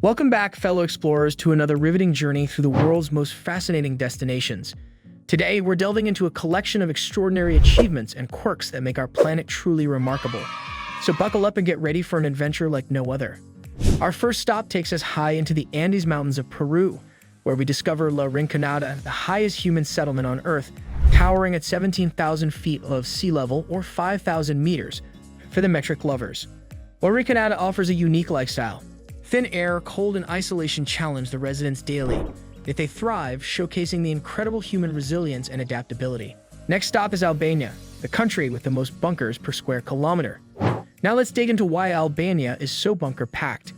Welcome back, fellow explorers, to another riveting journey through the world's most fascinating destinations. Today, we're delving into a collection of extraordinary achievements and quirks that make our planet truly remarkable. So buckle up and get ready for an adventure like no other. Our first stop takes us high into the Andes Mountains of Peru, where we discover La Rinconada, the highest human settlement on Earth, towering at 17,000 feet above sea level, or 5,000 meters, for the metric lovers. La Rinconada offers a unique lifestyle. Thin air, cold, and isolation challenge the residents daily, yet they thrive, showcasing the incredible human resilience and adaptability. Next stop is Albania, the country with the most bunkers per square kilometer. Now let's dig into why Albania is so bunker-packed.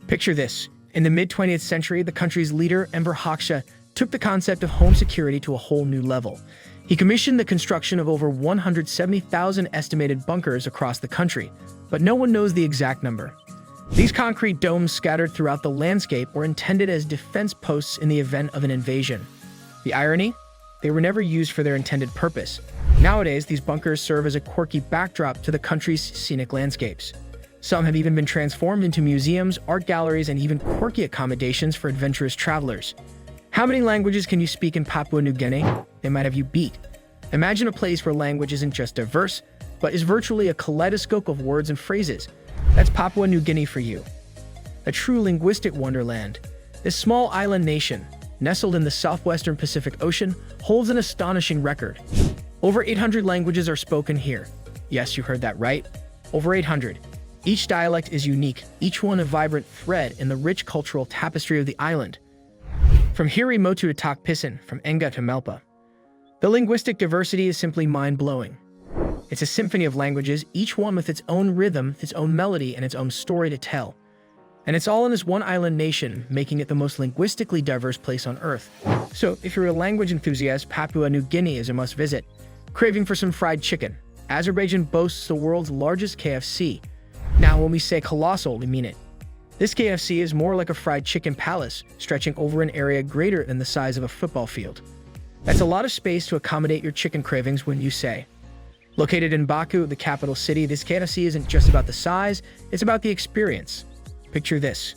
Picture this. In the mid-20th century, the country's leader, Enver Hoxha, took the concept of home security to a whole new level. He commissioned the construction of over 170,000 estimated bunkers across the country, but no one knows the exact number. These concrete domes scattered throughout the landscape were intended as defense posts in the event of an invasion. The irony? They were never used for their intended purpose. Nowadays, these bunkers serve as a quirky backdrop to the country's scenic landscapes. Some have even been transformed into museums, art galleries, and even quirky accommodations for adventurous travelers. How many languages can you speak in Papua New Guinea? They might have you beat. Imagine a place where language isn't just diverse, but is virtually a kaleidoscope of words and phrases. That's Papua New Guinea for you. A true linguistic wonderland. This small island nation, nestled in the southwestern Pacific Ocean, holds an astonishing record. Over 800 languages are spoken here. Yes, you heard that right. Over 800. Each dialect is unique, each one a vibrant thread in the rich cultural tapestry of the island. From Hiri Motu to Tok Pisin, from Enga to Melpa. The linguistic diversity is simply mind-blowing. It's a symphony of languages, each one with its own rhythm, its own melody, and its own story to tell. And it's all in this one island nation, making it the most linguistically diverse place on Earth. So, if you're a language enthusiast, Papua New Guinea is a must-visit. Craving for some fried chicken? Azerbaijan boasts the world's largest KFC. Now, when we say colossal, we mean it. This KFC is more like a fried chicken palace, stretching over an area greater than the size of a football field. That's a lot of space to accommodate your chicken cravings, wouldn't you say? Located in Baku, the capital city, this KFC isn't just about the size, it's about the experience. Picture this.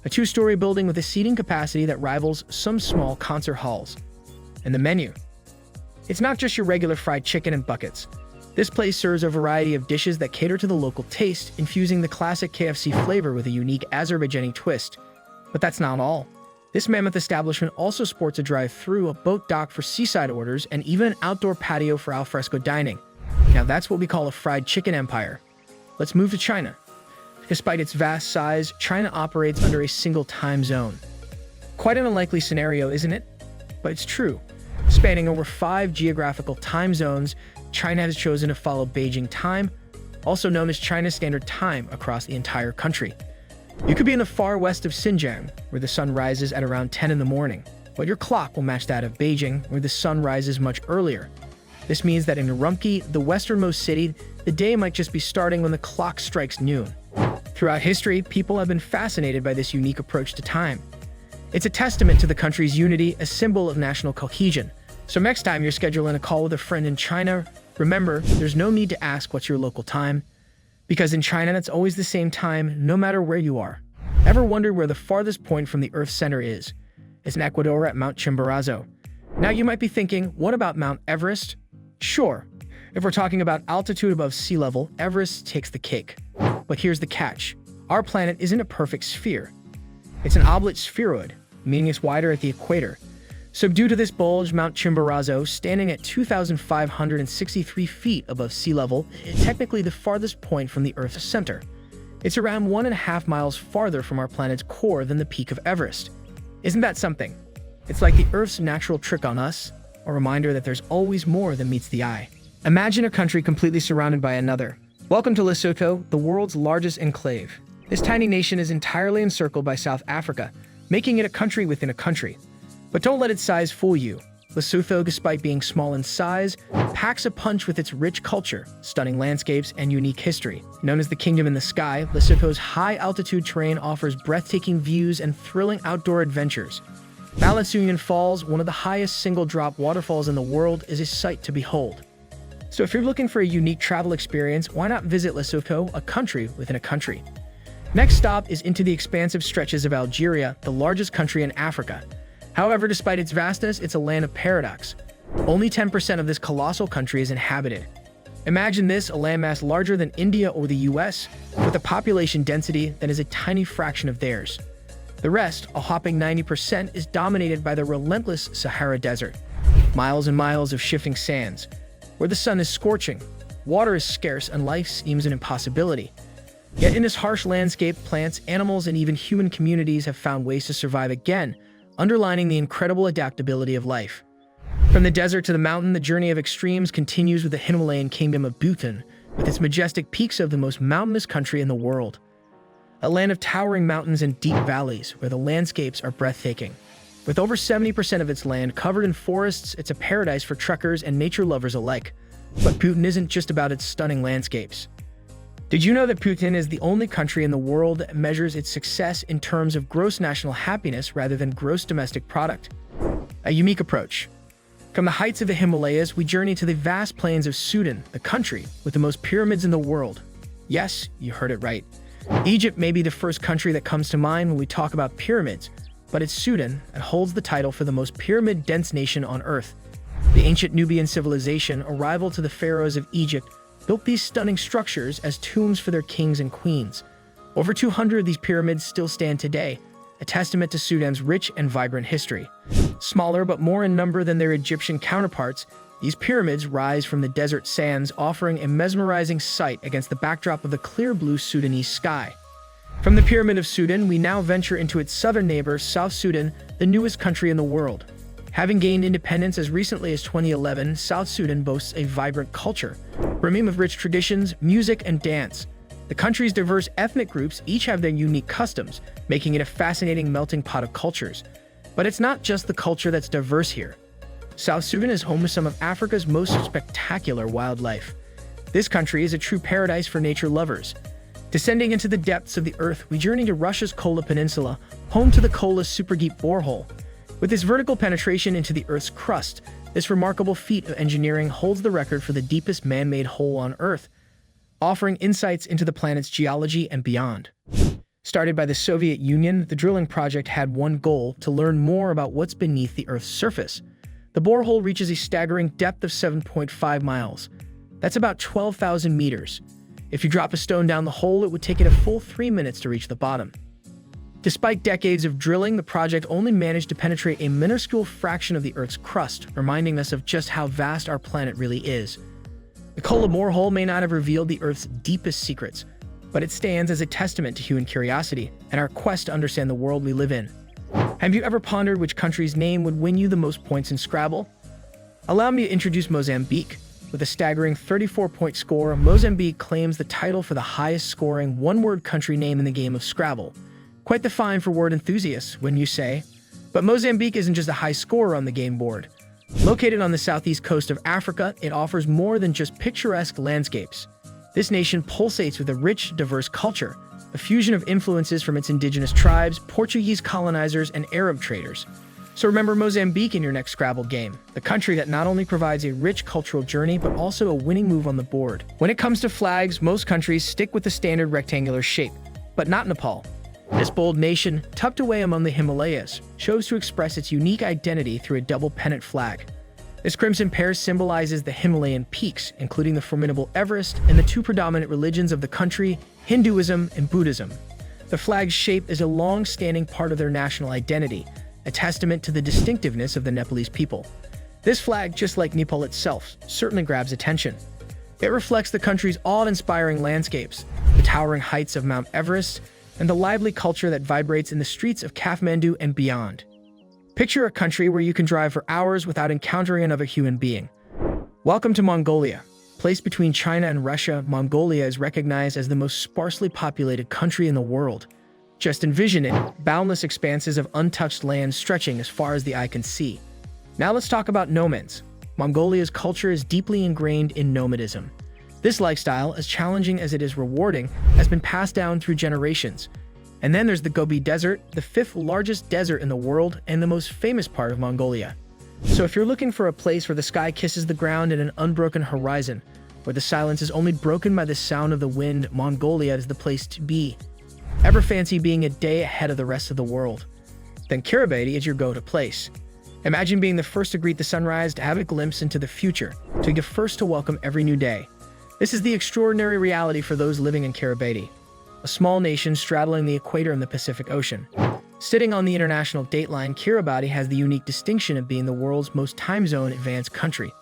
A two-story building with a seating capacity that rivals some small concert halls. And the menu. It's not just your regular fried chicken and buckets. This place serves a variety of dishes that cater to the local taste, infusing the classic KFC flavor with a unique Azerbaijani twist. But that's not all. This mammoth establishment also sports a drive-thru, a boat dock for seaside orders, and even an outdoor patio for alfresco dining. Now that's what we call a fried chicken empire. Let's move to China. Despite its vast size, China operates under a single time zone. Quite an unlikely scenario, isn't it? But it's true. Spanning over 5 geographical time zones, China has chosen to follow Beijing time, also known as China's Standard Time, across the entire country. You could be in the far west of Xinjiang, where the sun rises at around 10 in the morning, but your clock will match that of Beijing, where the sun rises much earlier. This means that in Urumqi, the westernmost city, the day might just be starting when the clock strikes noon. Throughout history, people have been fascinated by this unique approach to time. It's a testament to the country's unity, a symbol of national cohesion. So next time you're scheduling a call with a friend in China, remember, there's no need to ask what's your local time, because in China, it's always the same time, no matter where you are. Ever wondered where the farthest point from the Earth's center is? It's in Ecuador at Mount Chimborazo. Now you might be thinking, what about Mount Everest? Sure, if we're talking about altitude above sea level, Everest takes the cake. But here's the catch. Our planet isn't a perfect sphere. It's an oblate spheroid, meaning it's wider at the equator. So due to this bulge, Mount Chimborazo, standing at 2,563 feet above sea level, is technically the farthest point from the Earth's center. It's around 1.5 miles farther from our planet's core than the peak of Everest. Isn't that something? It's like the Earth's natural trick on us, a reminder that there's always more than meets the eye. Imagine a country completely surrounded by another. Welcome to Lesotho, the world's largest enclave. This tiny nation is entirely encircled by South Africa, making it a country within a country. But don't let its size fool you. Lesotho, despite being small in size, packs a punch with its rich culture, stunning landscapes, and unique history. Known as the Kingdom in the Sky, Lesotho's high-altitude terrain offers breathtaking views and thrilling outdoor adventures. Malatsuyan Falls, one of the highest single-drop waterfalls in the world, is a sight to behold. So if you're looking for a unique travel experience, why not visit Lesotho, a country within a country? Next stop is into the expansive stretches of Algeria, the largest country in Africa. However, despite its vastness, it's a land of paradox. Only 10% of this colossal country is inhabited. Imagine this, a landmass larger than India or the US, with a population density that is a tiny fraction of theirs. The rest, a whopping 90%, is dominated by the relentless Sahara Desert. Miles and miles of shifting sands, where the sun is scorching, water is scarce, and life seems an impossibility. Yet in this harsh landscape, plants, animals, and even human communities have found ways to survive again, underlining the incredible adaptability of life. From the desert to the mountain, the journey of extremes continues with the Himalayan kingdom of Bhutan, with its majestic peaks of the most mountainous country in the world. A land of towering mountains and deep valleys, where the landscapes are breathtaking. With over 70% of its land covered in forests, it's a paradise for trekkers and nature lovers alike. But Bhutan isn't just about its stunning landscapes. Did you know that Bhutan is the only country in the world that measures its success in terms of gross national happiness rather than gross domestic product? A unique approach. From the heights of the Himalayas, we journey to the vast plains of Sudan, the country with the most pyramids in the world. Yes, you heard it right. Egypt may be the first country that comes to mind when we talk about pyramids, but it's Sudan that holds the title for the most pyramid-dense nation on Earth. The ancient Nubian civilization, a rival to the pharaohs of Egypt, built these stunning structures as tombs for their kings and queens. Over 200 of these pyramids still stand today, a testament to Sudan's rich and vibrant history. Smaller but more in number than their Egyptian counterparts, these pyramids rise from the desert sands, offering a mesmerizing sight against the backdrop of the clear blue Sudanese sky. From the Pyramid of Sudan, we now venture into its southern neighbor, South Sudan, the newest country in the world. Having gained independence as recently as 2011, South Sudan boasts a vibrant culture, brimming with rich traditions, music, and dance. The country's diverse ethnic groups each have their unique customs, making it a fascinating melting pot of cultures. But it's not just the culture that's diverse here. South Sudan is home to some of Africa's most spectacular wildlife. This country is a true paradise for nature lovers. Descending into the depths of the earth, we journey to Russia's Kola Peninsula, home to the Kola Superdeep Borehole. With its vertical penetration into the Earth's crust, this remarkable feat of engineering holds the record for the deepest man-made hole on Earth, offering insights into the planet's geology and beyond. Started by the Soviet Union, the drilling project had one goal: to learn more about what's beneath the Earth's surface. The borehole reaches a staggering depth of 7.5 miles. That's about 12,000 meters. If you drop a stone down the hole, it would take it a full 3 minutes to reach the bottom. Despite decades of drilling, the project only managed to penetrate a minuscule fraction of the Earth's crust, reminding us of just how vast our planet really is. The Kola borehole may not have revealed the Earth's deepest secrets, but it stands as a testament to human curiosity and our quest to understand the world we live in. Have you ever pondered which country's name would win you the most points in Scrabble? Allow me to introduce Mozambique. With a staggering 34-point score, Mozambique claims the title for the highest-scoring one-word country name in the game of Scrabble. Quite the find for word enthusiasts, wouldn't you say? But Mozambique isn't just a high scorer on the game board. Located on the southeast coast of Africa, it offers more than just picturesque landscapes. This nation pulsates with a rich, diverse culture, a fusion of influences from its indigenous tribes, Portuguese colonizers, and Arab traders. So remember Mozambique in your next Scrabble game, the country that not only provides a rich cultural journey, but also a winning move on the board. When it comes to flags, most countries stick with the standard rectangular shape, but not Nepal. This bold nation, tucked away among the Himalayas, chose to express its unique identity through a double pennant flag. This crimson pear symbolizes the Himalayan peaks, including the formidable Everest and the two predominant religions of the country, Hinduism and Buddhism. The flag's shape is a long-standing part of their national identity, a testament to the distinctiveness of the Nepalese people. This flag, just like Nepal itself, certainly grabs attention. It reflects the country's awe-inspiring landscapes, the towering heights of Mount Everest, and the lively culture that vibrates in the streets of Kathmandu and beyond. Picture a country where you can drive for hours without encountering another human being. Welcome to Mongolia. Placed between China and Russia, Mongolia is recognized as the most sparsely populated country in the world. Just envision it, boundless expanses of untouched land stretching as far as the eye can see. Now let's talk about nomads. Mongolia's culture is deeply ingrained in nomadism. This lifestyle, as challenging as it is rewarding, has been passed down through generations. And then there's the Gobi Desert, the fifth largest desert in the world and the most famous part of Mongolia. So if you're looking for a place where the sky kisses the ground and an unbroken horizon, where the silence is only broken by the sound of the wind, Mongolia is the place to be. Ever fancy being a day ahead of the rest of the world? Then Kiribati is your go-to place. Imagine being the first to greet the sunrise, to have a glimpse into the future, to be the first to welcome every new day. This is the extraordinary reality for those living in Kiribati, a small nation straddling the equator in the Pacific Ocean. Sitting on the international dateline, Kiribati has the unique distinction of being the world's most time zone advanced country.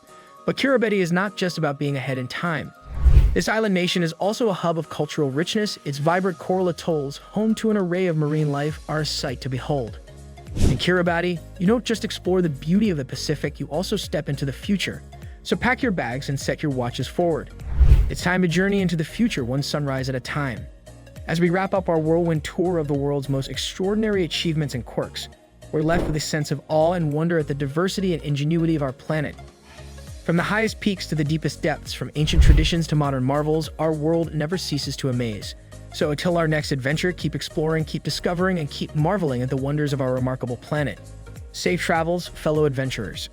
But Kiribati is not just about being ahead in time. This island nation is also a hub of cultural richness. Its vibrant coral atolls, home to an array of marine life, are a sight to behold. In Kiribati, you don't just explore the beauty of the Pacific, you also step into the future. So pack your bags and set your watches forward. It's time to journey into the future, one sunrise at a time. As we wrap up our whirlwind tour of the world's most extraordinary achievements and quirks, we're left with a sense of awe and wonder at the diversity and ingenuity of our planet. From the highest peaks to the deepest depths, from ancient traditions to modern marvels, our world never ceases to amaze. So until our next adventure, keep exploring, keep discovering, and keep marveling at the wonders of our remarkable planet. Safe travels, fellow adventurers.